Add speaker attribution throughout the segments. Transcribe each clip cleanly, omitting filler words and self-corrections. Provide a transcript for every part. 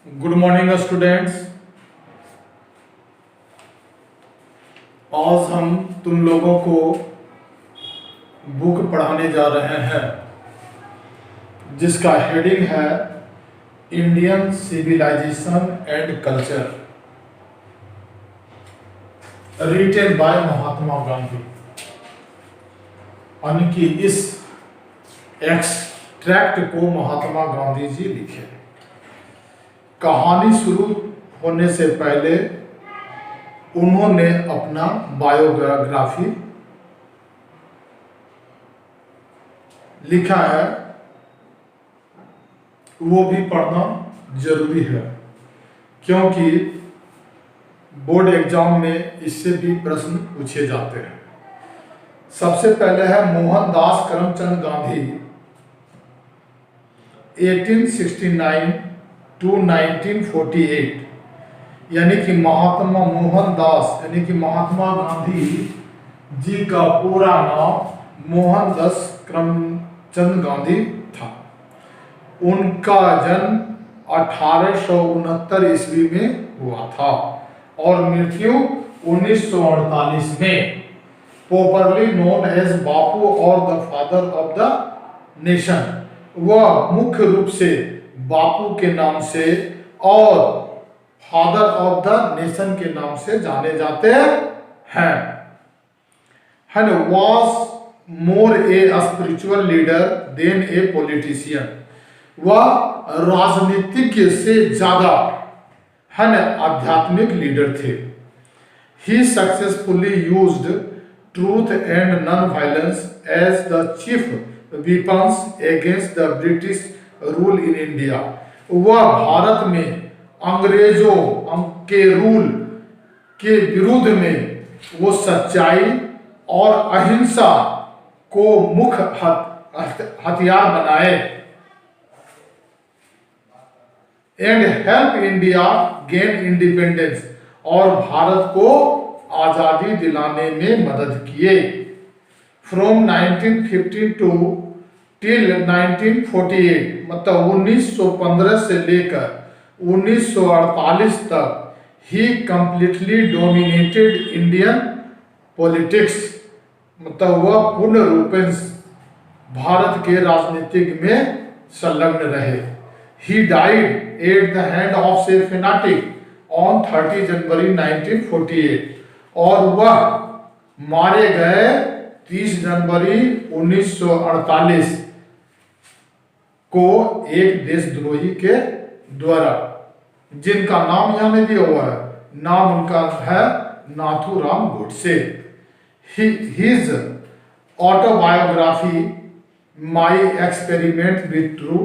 Speaker 1: Good morning students. आज हम तुम लोगों को बुक पढ़ाने जा रहे हैं जिसका हेडिंग है Indian civilisation and culture, written by Mahatma Gandhi. यानी कि इस एक्सट्रैक्ट को महात्मा गांधी जी लिखे। कहानी शुरू होने से पहले उन्होंने अपना बायोग्राफी लिखा है, वो भी पढ़ना जरूरी है क्योंकि बोर्ड एग्जाम में इससे भी प्रश्न पूछे जाते हैं। सबसे पहले है मोहनदास करमचंद गांधी 1869 टू 1948, यानी कि महात्मा मोहनदास यानी कि महात्मा गांधी जी का पूरा नाम मोहनदास करमचंद गांधी था। उनका जन्म 1869 ईस्वी में हुआ था और मृत्यु 1948 में। पॉपुलरली नोन एज बापू और the father of the nation, वह मुख्य रूप से बापू के नाम से और फादर ऑफ द नेशन के नाम से जाने जाते हैं। Was more a spiritual leader than a politician, वह राजनीतिज्ञ से ज्यादा आध्यात्मिक लीडर थे। He successfully used truth and non violence as the chief weapons against the British rule in India, वह भारत में अंग्रेजों के रूल के विरुद्ध में वो सच्चाई और अहिंसा को मुख्य हथियार बनाए and help India gain independence, और भारत को आजादी दिलाने में मदद किए। फ्रॉम 1915 टू टिल 1948, मतलब 1915 से लेकर 1948 तक ही कंप्लीटली डोमिनेटेड इंडियन पॉलिटिक्स, मतलब वह पूर्ण रूपेण भारत के राजनीतिक में संलग्न रहे। He died at the hand of A fanatic on 30 जनवरी 1948, और वह मारे गए 30 जनवरी 1948 को एक देशद्रोही के द्वारा, जिनका नाम यहाँ में दिया हुआ है। नाम उनका है Nathuram Godse. His autobiography my experiment with true,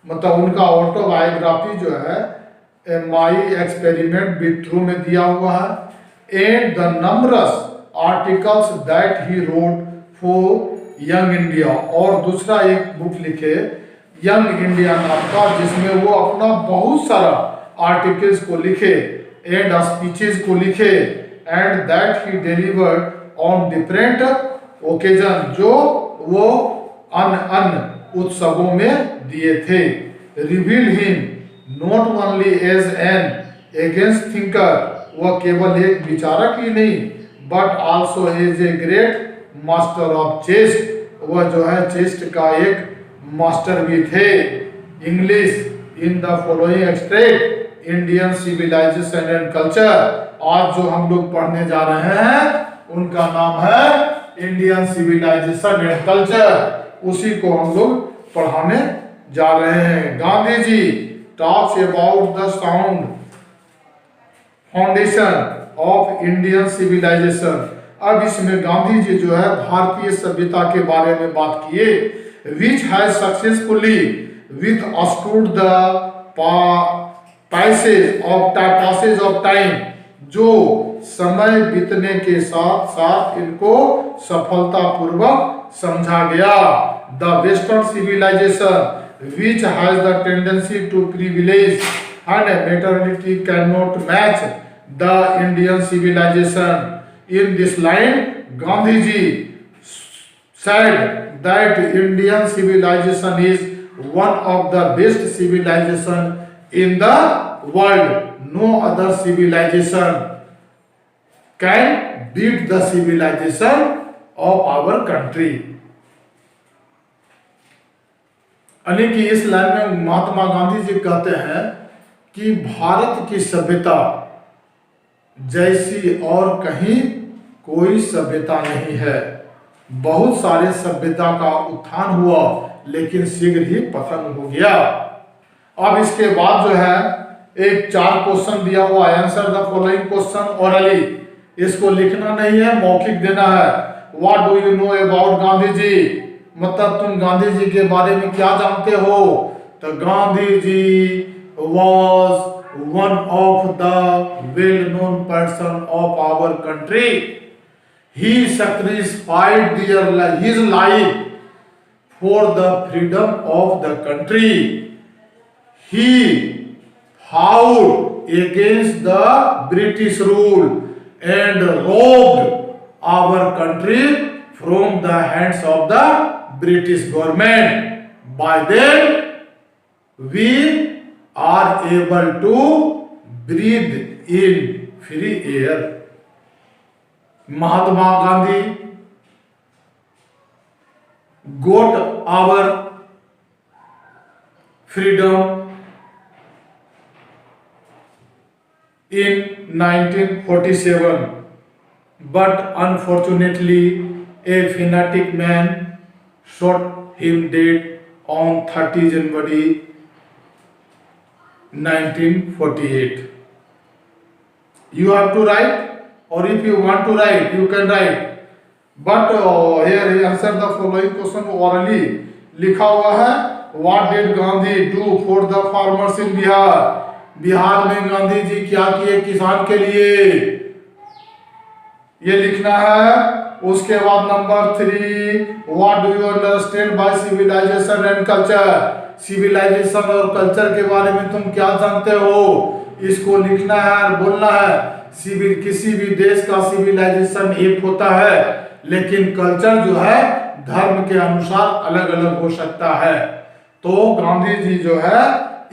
Speaker 1: मतलब उनका ऑटोबायोग्राफी जो है माई एक्सपेरिमेंट विथ ट्रू में दिया हुआ है। And the numbers articles that he wrote for young India, और दूसरा एक बुक लिखे यंग इंडिया नाम का, जिसमें वो अपना बहुत सारा आर्टिकल्स को लिखे एंड स्पीचेस को लिखे and that he delivered on different occasion, जो वो अन्य उत्सवों में दिए थे। Reveal him not only as an against thinker, वह केवल एक विचारक ही नहीं but also as a great master of chest, वह जो है चेस्ट का एक मास्टर भी थे। English in the following extract Indian civilisation and culture, आज जो हम लोग पढ़ने जा रहे हैं उनका नाम है इंडियन सिविलाइजेशन एंड कल्चर, उसी को हम लोग पढ़ाने जा रहे हैं। Gandhi ji talks about the sound foundation of Indian civilisation, अब इसमें गांधी जी जो है भारतीय सभ्यता के बारे में बात किए। Which has successfully withstood the passage of time, जो समय बीतने के साथ साथ इनको सफलतापूर्वक समझा गया। The western civilization which has the tendency to privilege and maternity can not match the Indian civilization. In this line, Gandhiji said that Indian civilization is one of the best civilization in the world. No other civilization can beat the civilization of our country. यानी कि इस line में महात्मा गांधी जी कहते हैं कि भारत की सभ्यता जैसी और कहीं कोई सभ्यता नहीं है। बहुत सारे सभ्यता का उत्थान हुआ लेकिन शीघ्र ही पतन हो गया। अब इसके बाद जो है एक 4 क्वेश्चन दिया हुआ है, answer the following question orally. इसको लिखना नहीं है, मौखिक देना है। What do you know about Gandhi ji, मतलब तुम गांधी जी के बारे में क्या जानते हो। तो Gandhi ji was one of the well known person of our country. He sacrificed his life for the freedom of the country. He fought against the British rule and robbed our country from the hands of the British government. By then, we are able to breathe in free air. Mahatma Gandhi got our freedom in 1947, but unfortunately a fanatic man shot him dead on 30 January 1948. You have to write, or if you want to write, you can write. But here answer the following question orally. लिखा हुआ है What did Gandhi do for the farmers in Bihar? Bihar में गांधी जी क्या किए किसान के लिए, ये लिखना है। उसके बाद number 3, what do you understand by civilization and culture. Civilization और कल्चर के बारे में तुम क्या जानते हो, इसको लिखना है और बोलना है। किसी भी देश का सिविलाइजेशन एक होता है, लेकिन कल्चर जो है धर्म के अनुसार अलग अलग हो सकता है। तो गांधी जी जो है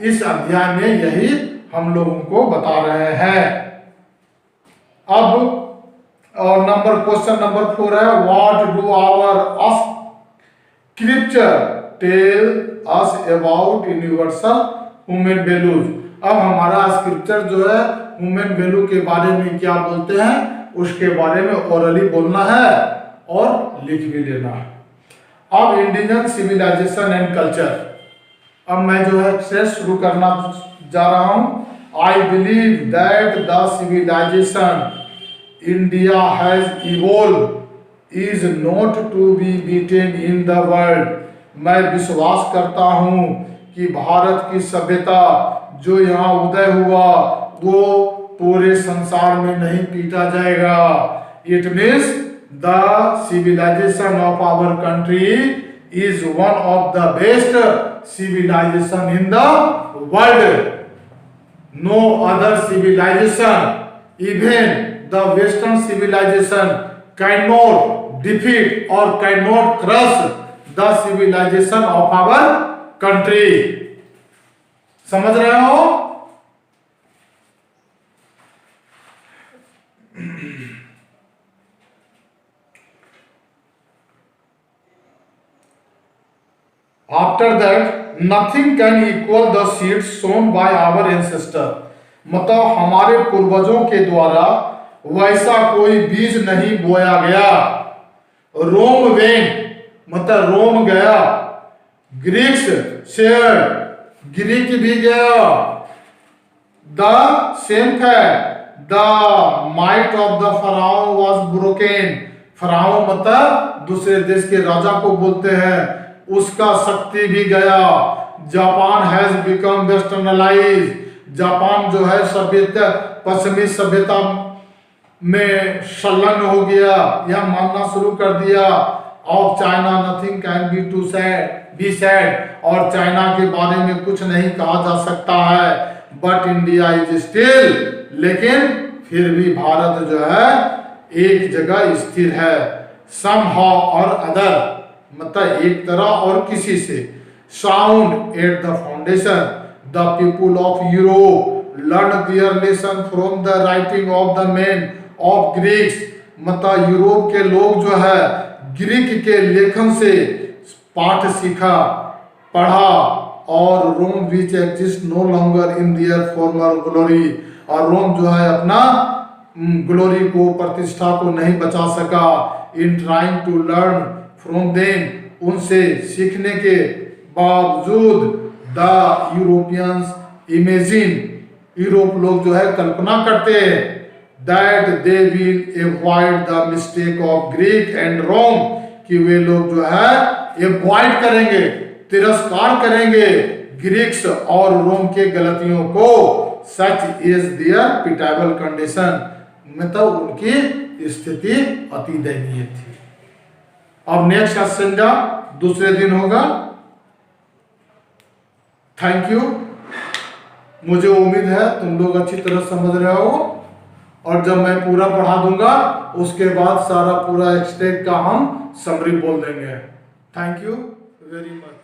Speaker 1: इस अध्याय में यही हम लोगों को बता रहे हैं। अब क्वेश्चन नंबर 4 है what do our scripture tell us about universal human values. अब हमारा स्क्रिप्चर जो है ह्यूमन वैल्यू के बारे में क्या बोलते हैं उसके बारे में ओरली बोलना है और लिख भी देना है। अब इंडिजिनस सिविलाइजेशन एंड कल्चर, अब मैं जो है से शुरू करना जा रहा हूं। I believe that the civilization India has evolve is not to be beaten in the world. मैं विश्वास करता हूं कि भारत की सभ्यता जो यहाँ उदय हुआ वो पूरे संसार में नहीं पीटा जाएगा। It means the civilization of our country is one of the best civilization in the world. No other civilization, even the Western civilization, cannot defeat or cannot crush the civilization of our country. समझ रहे हो? After that, nothing can equal the seeds sown by our ancestor. मतलब हमारे पूर्वजों के द्वारा वैसा कोई बीज नहीं बोया गया। रोम वेंट मतलब रोम गया, ग्रीक्स शेयर ग्रीक भी गया, the same fact the might of the pharaoh was broken. Pharaoh मतलब दूसरे देश के राजा को बोलते हैं, उसका शक्ति भी गया। जापान हैज बिकम वेस्टर्नलाइज, जापान जो है सभ्यता पश्चिमी सभ्यता में संलग्न हो गया, यह मानना शुरू कर दिया। Of China nothing can be to be said, और चाइना के बारे में कुछ नहीं कहा जा सकता है। बट इंडिया इज स्टिल, लेकिन फिर भी भारत जो है एक जगह स्थिर है। समहाउ और अदर मतलब एक तरह और किसी से। Sound at the foundation the people of Europe learned their lesson from the writing of the men of Greeks. मतलब यूरोप के लोग जो है ग्रीक के लेखन से पाठ सीखा, पढ़ा, और Rome which exist no longer in their former glory, और रोम जो है अपना ग्लोरी को, प्रतिष्ठा को नहीं बचा सका। In trying to learn from them, उनसे सीखने के बावजूद द यूरोपियंस इमेजिन, यूरोप लोग जो है कल्पना करते हैं that they will avoid the mistake of Greek and Rome, कि वे लोग जो है एवॉइड करेंगे, तिरस्कार करेंगे ग्रीक्स और रोम के गलतियों को। सच इज देयर पिटाबल कंडीशन, मतलब उनकी स्थिति अति दयनीय थी। अब नेक्स्ट असेंडा दूसरे दिन होगा। Thank you. मुझे उम्मीद है तुम लोग अच्छी तरह समझ रहे हो, और जब मैं पूरा पढ़ा दूंगा उसके बाद सारा पूरा एक्सटेक का हम समरी बोल देंगे। Thank you very much.